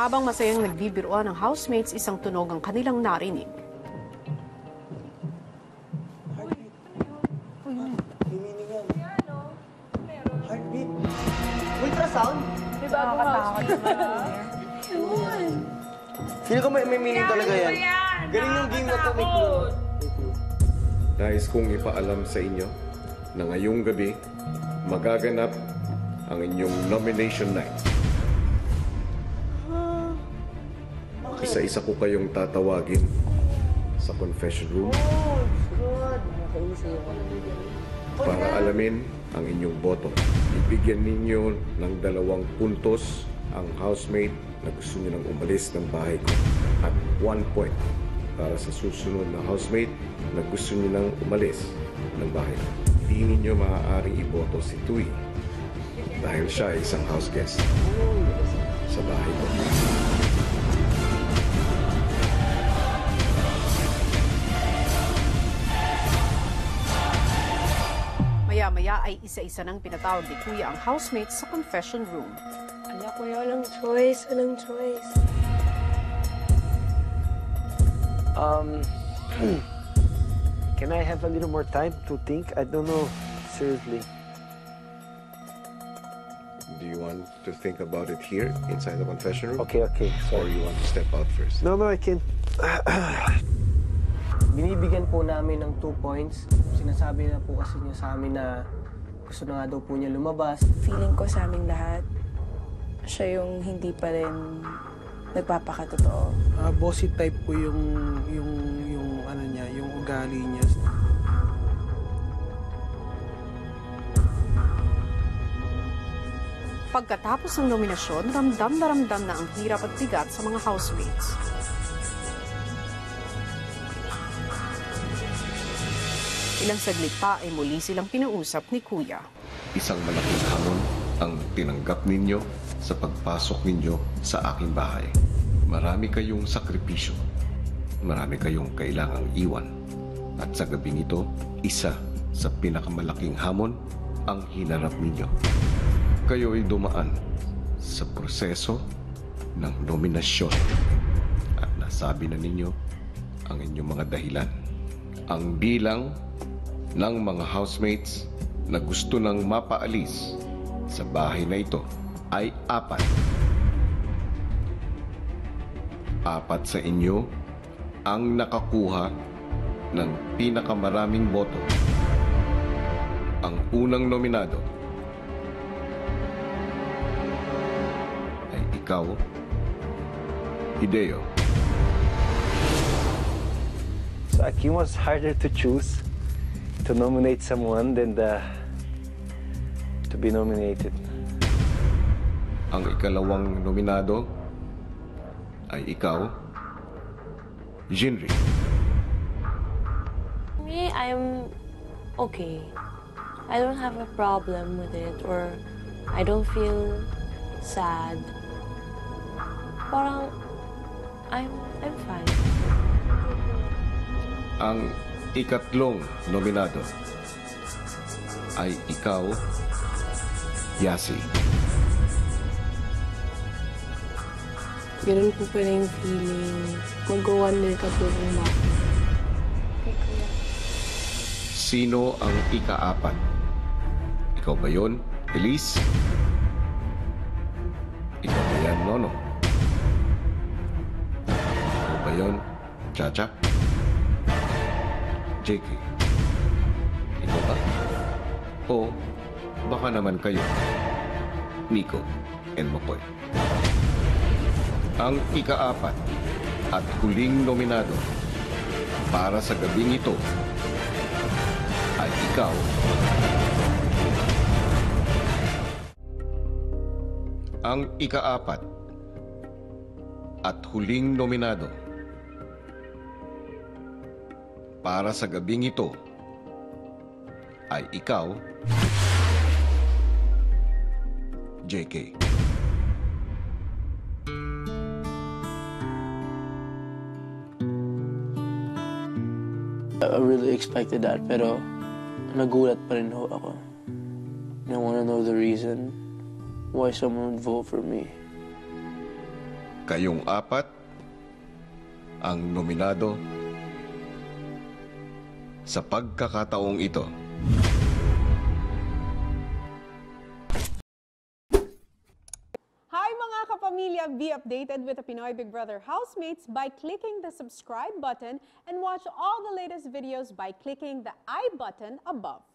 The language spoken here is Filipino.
Habang masayang nagbibiruan ng housemates, isang tunog ang kanilang narinig. Heartbeat. Ultrasound? May bagong housemates. Feel ko may meaning talaga yan. Galing yung game na to, may clue. Nais kong ipaalam sa inyo na ngayong gabi magaganap ang inyong nomination night. Isa-isa ko kayong tatawagin sa confession room para alamin ang inyong boto. Ibigyan ninyo ng 2 puntos ang housemate na gusto nyo nang umalis ng bahay ko at 1 point para sa susunod na housemate na gusto nyo nang umalis ng bahay ko. Hindi ninyo maaaring iboto si Tui dahil siya ay isang house guest sa bahay ko. Maya-maya ay isa-isa nang pinatawag ni Kuya ang housemates sa confession room. Ala, Kuya, walang choice. Walang choice. Can I have a little more time to think? I don't know. Seriously. Do you want to think about it here inside the confession room? Okay. Or Sorry. you want to step out first? No, I can't. Binibigyan po namin ng 2 points. Sinasabi na po kasi niya sa amin na gusto na nga daw po niya lumabas. Feeling ko sa aming lahat, siya yung hindi pa rin nagpapakatotoo. Bossy type po yung ano niya, yung ugali niya. Pagkatapos ng nominasyon, ramdam na ramdam na ang hirap at bigat sa mga housemates. Ilang saglit pa ay muli silang kinausap ni Kuya. Isang malaking hamon ang tinanggap ninyo sa pagpasok ninyo sa aking bahay. Marami kayong sakripisyo. Marami kayong kailangang iwan. At sa gabing ito, isa sa pinakamalaking hamon ang hinarap ninyo. Kayo ay dumaan sa proseso ng nominasyon. At nasabi na ninyo ang inyong mga dahilan. Ang bilang ng mga housemates na gusto nang mapaalis sa bahay na ito ay 4. 4 sa inyo ang nakakuha ng pinakamaraming boto. Ang unang nominado ay ikaw, Hideo. So Akim was harder to choose, to nominate someone than to be nominated. Ang ikalawang nominado ay ikaw, Jinri. Me, I'm okay. I don't have a problem with it or I don't feel sad. Parang I'm fine. Ang ikatlong nominado ay ikaw, Yasi. Ganun po pala yung feeling. Mag-1 ka po rin ba? Sino ang ika-4? Ikaw ba yun, Elise? Ikaw ba yan, Nono? Ikaw ba yun, Chacha? JK? Ikaw ba? O baka naman kayo, Nico and Mokoy? Ang ika-4 at huling nominado para sa gabing ito ay ikaw, ang ika-4 at huling nominado para sa gabing ito ay ikaw, JK. I really expected that, pero nagulat pa rin ho ako. I want to know the reason why someone would vote for me. Kayong apat ang nominado sa pagkakataong ito. Hi mga kapamilya! Be updated with the Pinoy Big Brother housemates by clicking the subscribe button and watch all the latest videos by clicking the I button above.